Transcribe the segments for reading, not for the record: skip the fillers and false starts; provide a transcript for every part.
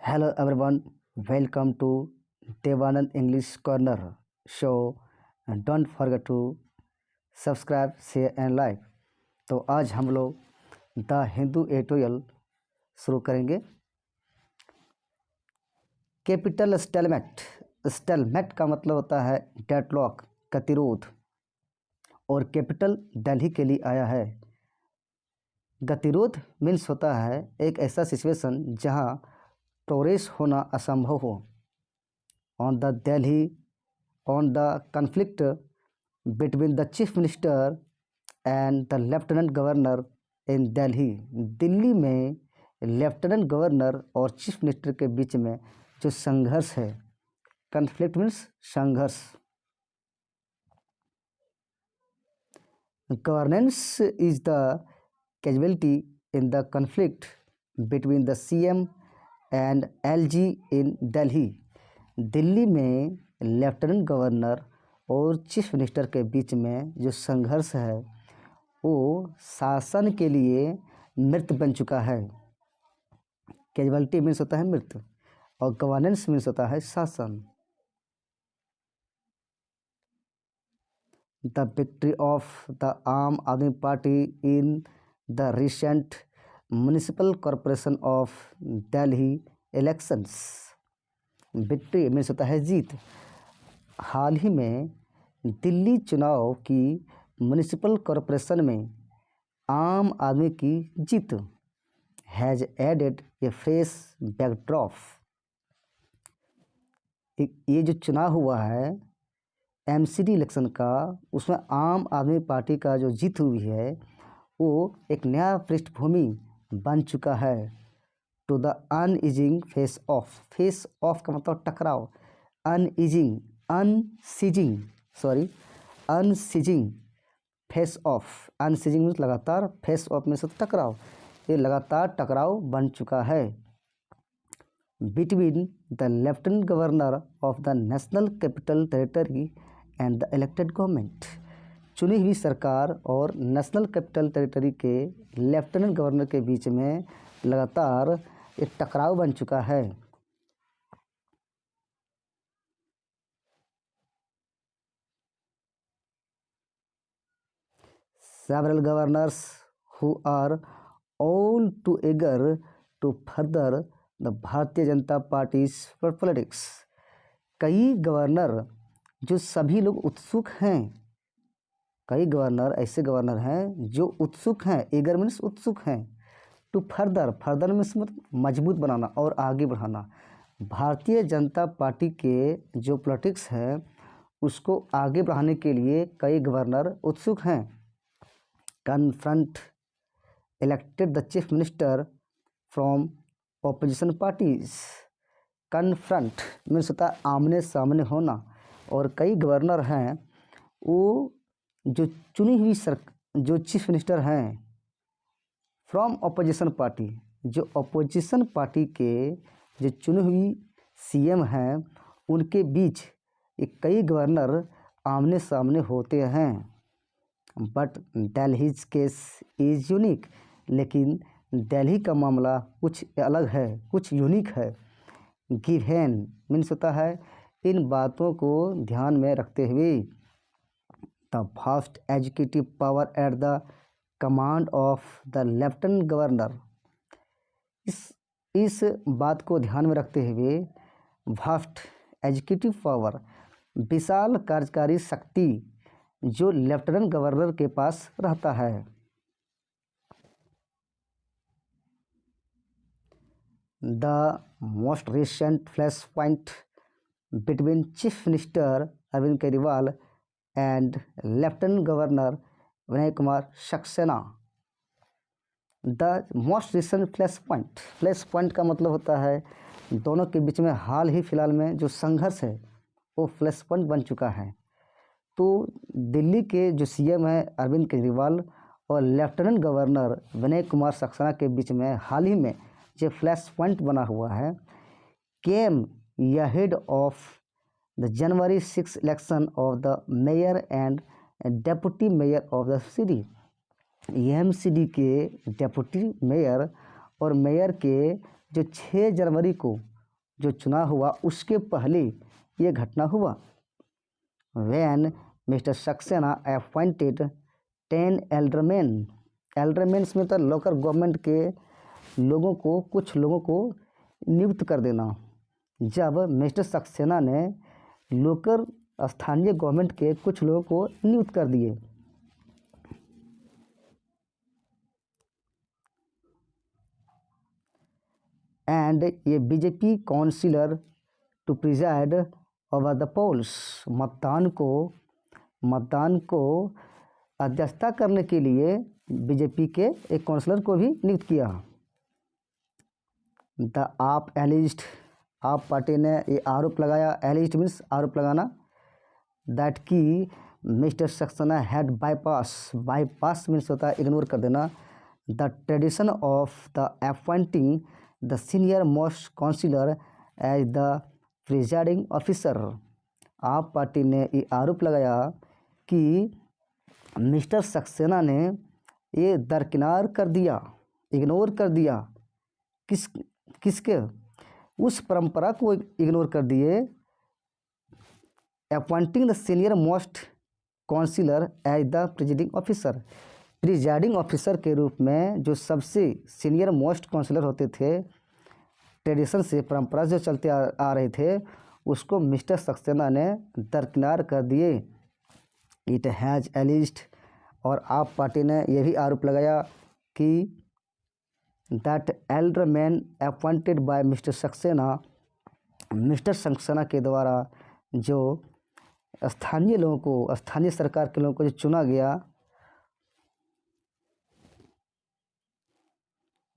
Hello everyone, welcome to Devanand English Corner show. And don't forget to subscribe share and like. तो आज हम लोग the Hindu editorial शुरू करेंगे। Capital stalemate. स्टेलमेट का मतलब होता है डेडलॉक, गतिरोध, और कैपिटल दिल्ली के लिए आया है। गतिरोध मीन्स होता है एक ऐसा सिचुएशन जहां प्रोग्रेस होना असंभव हो। On the Delhi on the conflict between the chief minister and the lieutenant governor in Delhi. Delhi में लेफ्टिनेंट गवर्नर और चीफ मिनिस्टर के बीच में जो संघर्ष है, कन्फ्लिक्ट मीन्स संघर्ष। Governance is the casualty in the conflict between the CM and LG in Delhi. Delhi में लेफ्टिनेंट गवर्नर और चीफ मिनिस्टर के बीच में जो संघर्ष है वो शासन के लिए मृत बन चुका है। कैजुअलिटी मीन्स होता है मृत और गवर्नेंस मीन्स होता है शासन। द विक्ट्री ऑफ द आम आदमी party in the recent municipal corporation of Delhi elections. Victory means होता है जीत। हाल ही में दिल्ली चुनाव की म्युनिसिपल कॉरपोरेशन में आम आदमी की जीत has added a fresh backdrop. ये जो चुनाव हुआ है एमसीडी इलेक्शन का, उसमें आम आदमी पार्टी का जो जीत हुई है वो एक नया पृष्ठभूमि बन चुका है to the unceasing face off. Face off का मतलब टकराव। Unceasing unceasing face off. Unceasing means लगातार, फेस ऑफ मीन्स टकराव। ये लगातार टकराव बन चुका है between the lieutenant governor of the national capital territory and the elected government. चुनी हुई सरकार और नेशनल कैपिटल टेरिटरी के लेफ्टिनेंट गवर्नर के बीच में लगातार एक टकराव बन चुका है। Several governors who are all too eager to further the Bharatiya Janata parties politics. कई गवर्नर जो सभी लोग उत्सुक हैं, कई गवर्नर ऐसे गवर्नर हैं जो उत्सुक हैं, ईगर मीन्स उत्सुक हैं, टू फर्दर मीन्स मजबूत बनाना और आगे बढ़ाना। भारतीय जनता पार्टी के जो पॉलिटिक्स है उसको आगे बढ़ाने के लिए कई गवर्नर उत्सुक हैं। Confront elected the chief minister from opposition parties. Confront means होता है आमने सामने होना, और कई गवर्नर हैं वो जो चुनी हुई जो चीफ मिनिस्टर हैं फ्रॉम ऑपोजिशन पार्टी, जो ऑपोजिशन पार्टी के जो चुनी हुई सीएम हैं उनके बीच कई गवर्नर आमने सामने होते हैं। But Delhi's case is unique. लेकिन दिल्ली का मामला कुछ अलग है, कुछ यूनिक है। गिवन मीन्स होता है इन बातों को ध्यान में रखते हुए। The vast educative power at the command of the lieutenant governor. इस बात को ध्यान में रखते हुए वास्ट एजुकेटिव पावर, विशाल कार्यकारी शक्ति जो लेफ्टिनेंट गवर्नर के पास रहता है। The most recent flash point between chief minister Arvind Kejriwal and lieutenant governor Vinay Kumar Saxena. The most recent flash point का मतलब होता है दोनों के बीच में हाल ही फिलहाल में जो संघर्ष है वो फ्लैश पॉइंट बन चुका है। तो दिल्ली के जो सीएम है अरविंद केजरीवाल और लेफ्टिनेंट गवर्नर विनय कुमार सक्सेना के बीच में हाल ही में जो फ्लैश पॉइंट बना हुआ है came ahead of the January 6 election of the mayor and deputy mayor of the city. MCD के डेप्यूटी मेयर और मेयर के जो 6 जनवरी को जो चुनाव हुआ उसके पहले ये घटना हुआ। When mister Saxena appointed 10 alderman, aldermans में तो लोकल गवर्नमेंट के लोगों को, कुछ लोगों को नियुक्त कर देना। जब मिस्टर सक्सेना ने लोकल स्थानीय गवर्नमेंट के कुछ लोगों को नियुक्त कर दिए, एंड ये BJP councillor to preside over the polls, मतदान को अध्यक्षता करने के लिए बीजेपी के एक काउंसलर को भी नियुक्त किया। द आप पार्टी ने ये आरोप लगाया, एलिज्ड मीन्स आरोप लगाना, दैट कि mister Saxena had bypass means होता है इग्नोर कर देना, the tradition of the appointing the senior most councillor as the presiding officer. AAP party ने ये आरोप लगाया कि मिस्टर सक्सेना ने ये दरकिनार कर दिया, इग्नोर कर दिया, किसके, उस परंपरा को इग्नोर कर दिए, appointing the senior most councillor as the presiding officer के रूप में जो सबसे सीनियर मोस्ट काउंसिलर होते थे, ट्रेडिशन से, परंपरा जो चलते आ रहे थे, उसको मिस्टर सक्सेना ने दरकिनार कर दिए। इट हैज़ एलिज्ड, और आप पार्टी ने यह भी आरोप लगाया कि that alderman appointed by mister Saxena के द्वारा जो स्थानीय लोगों को, स्थानीय सरकार के लोगों को जो चुना गया,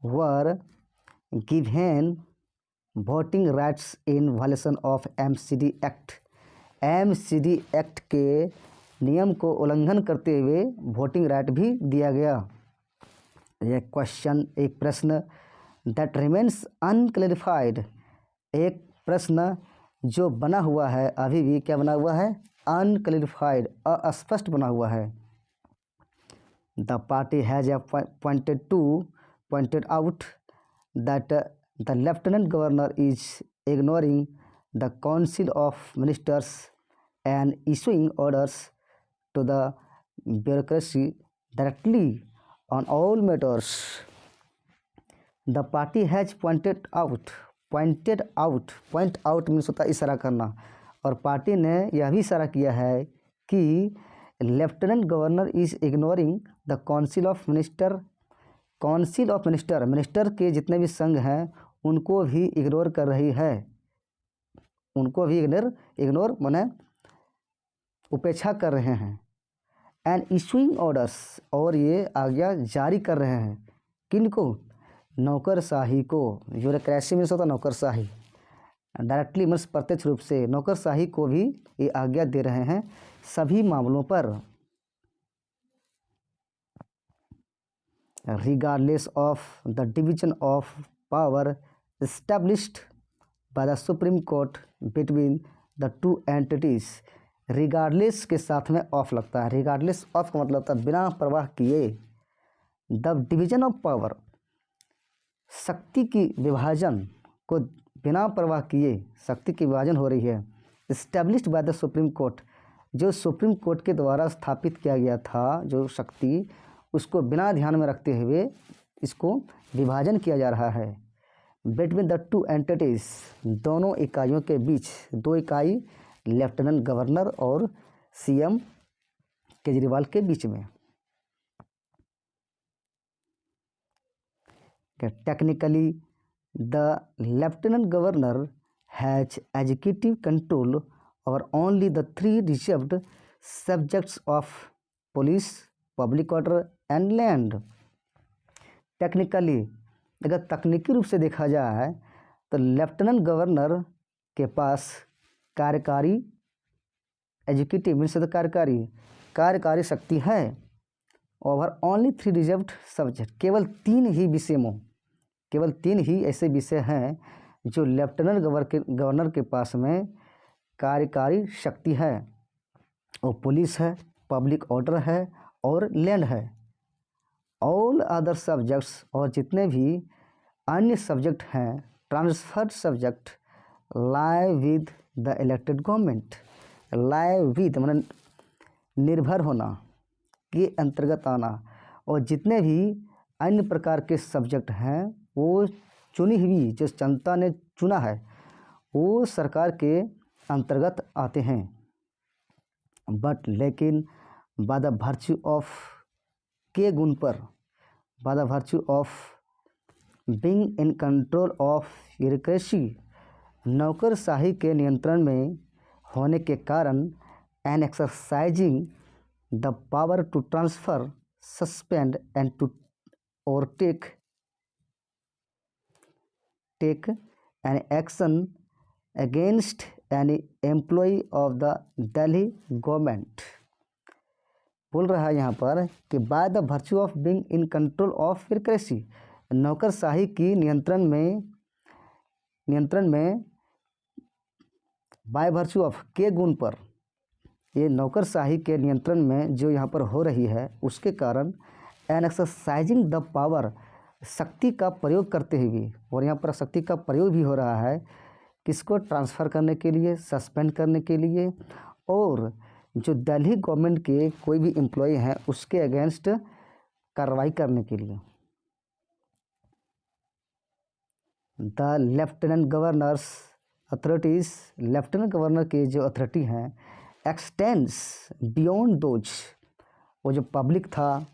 were given voting rights in violation of MCD act के नियम को उल्लंघन करते हुए वोटिंग राइट भी दिया गया। यह क्वेश्चन, एक प्रश्न, दैट रिमेन्स अनक्लैरिफाइड, एक प्रश्न जो बना हुआ है, अभी भी क्या बना हुआ है, अनक्लैरिफाइड, अस्पष्ट बना हुआ है। The party has pointed out that the Lieutenant Governor is ignoring the Council of Ministers and issuing orders to the bureaucracy directly on all matters. The party has pointed out means होता है इशारा करना, और party ने यह भी इशारा किया है कि lieutenant governor is ignoring the council of minister के जितने भी संघ हैं उनको भी इग्नोर कर रही है, उनको भी इग्नोर माने उपेक्षा कर रहे हैं। एंड इशूइंग ऑर्डर्स, और ये आज्ञा जारी कर रहे हैं, किनको, नौकरशाही को, ब्यूरोक्रेसी में होता नौकरशाही, डायरेक्टली मीन्स प्रत्यक्ष रूप से नौकरशाही को भी ये आज्ञा दे रहे हैं सभी मामलों पर। regardless of the division of power established by the Supreme Court between the two entities। regardless के साथ में ऑफ लगता है, regardless ऑफ का मतलब होता है बिना परवाह किए। the division of power, शक्ति की विभाजन को बिना परवाह किए शक्ति की विभाजन हो रही है। established by the Supreme Court, जो सुप्रीम कोर्ट के द्वारा स्थापित किया गया था, जो शक्ति, उसको बिना ध्यान में रखते हुए इसको विभाजन किया जा रहा है। बिटवीन द टू एंटिटीज, दोनों इकाइयों के बीच, दो इकाई लेफ्टिनेंट गवर्नर और सीएम केजरीवाल के बीच में। Technically the lieutenant governor has executive control over only the 3 reserved subjects of police, public order and land. Technically, अगर तकनीकी रूप से देखा जाए तो लेफ्टिनेंट गवर्नर के पास कार्यकारी, एग्जीक्यूटिव मीन्स कार्यकारी शक्ति है, ओवर ओनली 3 रिजर्व्ड सब्जेक्ट, केवल 3 ही विषयों, केवल 3 ही ऐसे विषय हैं जो लेफ्टिनेंट गवर्नर के पास में कार्यकारी शक्ति है, वो पुलिस है, पब्लिक ऑर्डर है और लैंड है। ऑल अदर सब्जेक्ट्स, और जितने भी अन्य सब्जेक्ट हैं, transferred subject, lie with the elected government. lie with मतलब निर्भर होना, के अंतर्गत आना, और जितने भी अन्य प्रकार के सब्जेक्ट हैं वो चुनी हुई जो जनता ने चुना है वो सरकार के अंतर्गत आते हैं। बट लेकिन बाय द वर्च्यू ऑफ के गुण पर, by the virtue of being in control of bureaucracy, नौकरशाही के नियंत्रण में होने के कारण, and exercising the power to transfer, suspend and to और take an action against any employee of the Delhi government. बोल रहा है यहाँ पर कि by the virtue of being in control of bureaucracy, नौकरशाही की नियंत्रण में बाय वर्च्यू ऑफ के गुण पर, ये नौकरशाही के नियंत्रण में जो यहाँ पर हो रही है उसके कारण, एन एक्सरसाइजिंग द पावर, शक्ति का प्रयोग करते हुए, और यहाँ पर शक्ति का प्रयोग भी हो रहा है किसको ट्रांसफ़र करने के लिए, सस्पेंड करने के लिए, और जो दिल्ली गवर्नमेंट के कोई भी एम्प्लॉय हैं उसके अगेंस्ट कार्रवाई करने के लिए। The lieutenant governors authorities, lieutenant governor के जो अथॉरिटी हैं, एक्सटेंड्स बियॉन्ड दोज, वो जो पब्लिक था,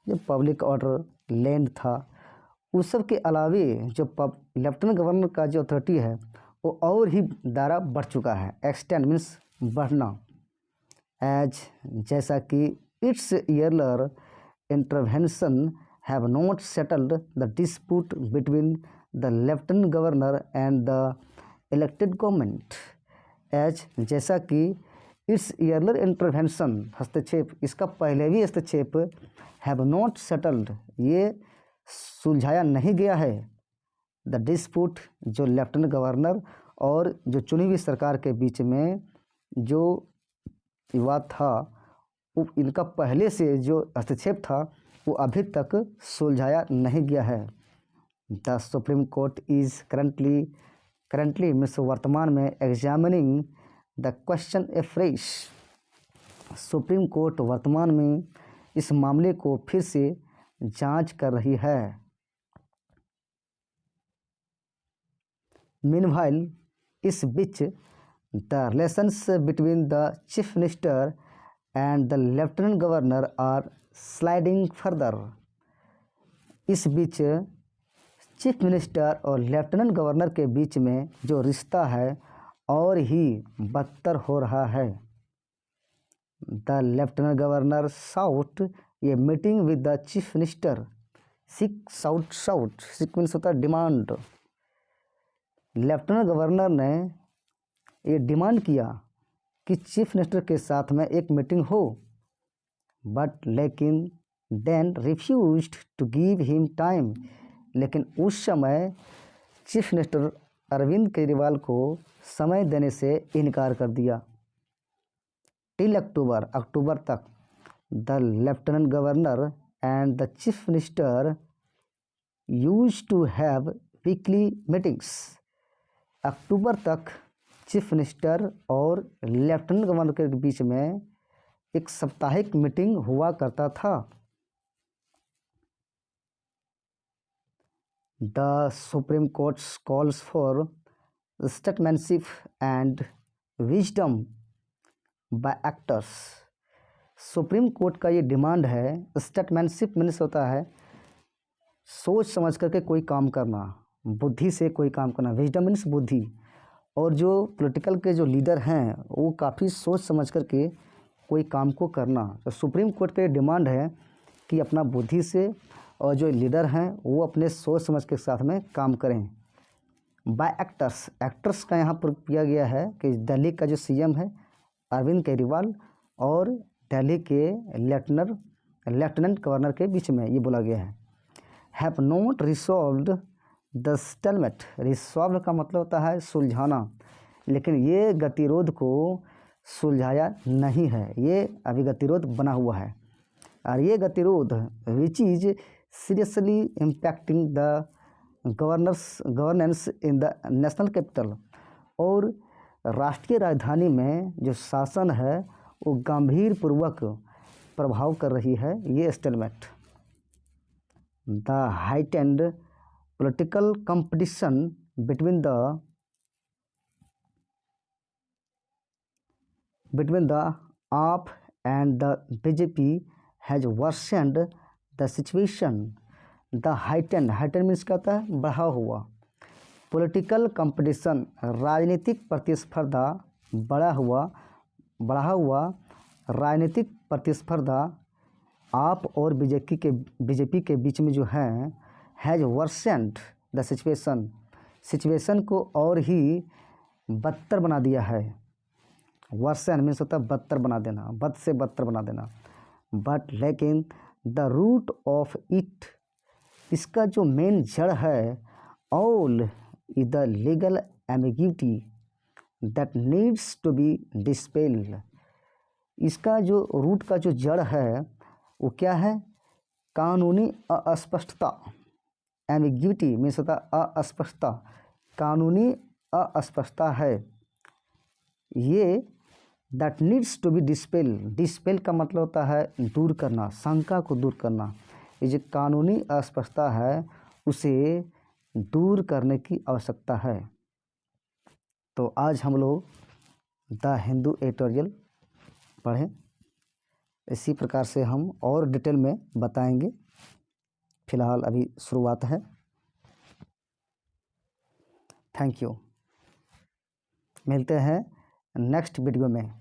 जो पब्लिक ऑर्डर लैंड था, उस सब के अलावे जो लेफ्टिनेंट गवर्नर का जो अथॉरिटी है वो और ही दायरा बढ़ चुका है। एक्सटेंड मीन्स बढ़ना। एज जैसा कि its earlier intervention have not settled the dispute between the lieutenant governor and the elected government. As जैसा कि इट्स ईयरलर इंटरवेंशन, हस्तक्षेप, इसका पहले भी हस्तक्षेप, हैव नॉट सेटल्ड, ये सुलझाया नहीं गया है, द डिस्प्यूट, जो लेफ्टिनेंट गवर्नर और जो चुनी हुई सरकार के बीच में जो विवाद था, वो इनका पहले से जो हस्तक्षेप था वो अभी तक सुलझाया नहीं गया है। The supreme court is currently means वर्तमान में, examining the question afresh, supreme court वर्तमान में इस मामले को फिर से जांच कर रही है। मीनवाइल, इस बीच, the relations between the chief minister and the lieutenant governor are sliding further. इस बीच चीफ मिनिस्टर और लेफ्टिनेंट गवर्नर के बीच में जो रिश्ता है और ही बदतर हो रहा है। द लेफ्टिनेंट गवर्नर साउट ये meeting with the chief minister, sick means होता है डिमांड। लेफ्टिनेंट गवर्नर ने ये डिमांड किया कि चीफ मिनिस्टर के साथ में एक मीटिंग हो, बट लेकिन then refused to give him time, लेकिन उस समय चीफ मिनिस्टर अरविंद केजरीवाल को समय देने से इनकार कर दिया। टिल अक्टूबर तक the lieutenant governor and the chief minister used to have weekly meetings. अक्टूबर तक चीफ मिनिस्टर और लेफ्टिनेंट गवर्नर के बीच में एक साप्ताहिक मीटिंग हुआ करता था। The supreme court calls for statesmanship and wisdom by actors. Supreme court का ये डिमांड है, स्टेटमैनशिप मीन्स होता है सोच समझ करके कोई काम करना, बुद्धि से कोई काम करना, विजडम मीन्स बुद्धि, और जो पॉलिटिकल के जो लीडर हैं वो काफ़ी सोच समझ करके कोई काम को करना। तो सुप्रीम कोर्ट का ये डिमांड है कि अपना बुद्धि से, और जो लीडर हैं वो अपने सोच समझ के साथ में काम करें। बाय एक्टर्स का यहाँ पर किया गया है कि दिल्ली का जो सीएम है अरविंद केजरीवाल और दिल्ली के लेफ्टिनेंट गवर्नर के बीच में ये बोला गया है। Have not resolved the stalemate. Resolve का मतलब होता है सुलझाना, लेकिन ये गतिरोध को सुलझाया नहीं है, ये अभी गतिरोध बना हुआ है। और ये गतिरोध which is seriously impacting the governance in the national capital, और राष्ट्रीय राजधानी में जो शासन है वो गंभीरपूर्वक प्रभाव कर रही है ये stalemate. The heightened political competition between the AAP and the BJP has worsened the situation. The heightened means क्या होता है? बढ़ा हुआ। पॉलिटिकल कंपटीशन राजनीतिक प्रतिस्पर्धा, बढ़ा हुआ राजनीतिक प्रतिस्पर्धा आप और बीजेपी के बीच में जो है हैज वर्सेंड द सिचुएशन को और ही बदतर बना दिया है। वर्सन मीन्स होता है बदतर बना देना, बद से बदतर बना देना। बट लेकिन द रूट ऑफ इट, इसका जो मेन जड़ है, all is the legal ambiguity that needs to be dispelled. इसका जो रूट का जो जड़ है वो क्या है? कानूनी अस्पष्टता। एम्बिग्यूटी मीन्स होता है अस्पष्टता, कानूनी अस्पष्टता है ये। That needs to be dispel का मतलब होता है दूर करना, शंका को दूर करना। ये जो कानूनी अस्पष्टता है उसे दूर करने की आवश्यकता है। तो आज हम लोग द हिंदू एडिटोरियल पढ़ें, इसी प्रकार से हम और डिटेल में बताएंगे। फिलहाल अभी शुरुआत है। Thank you. मिलते हैं नेक्स्ट वीडियो में।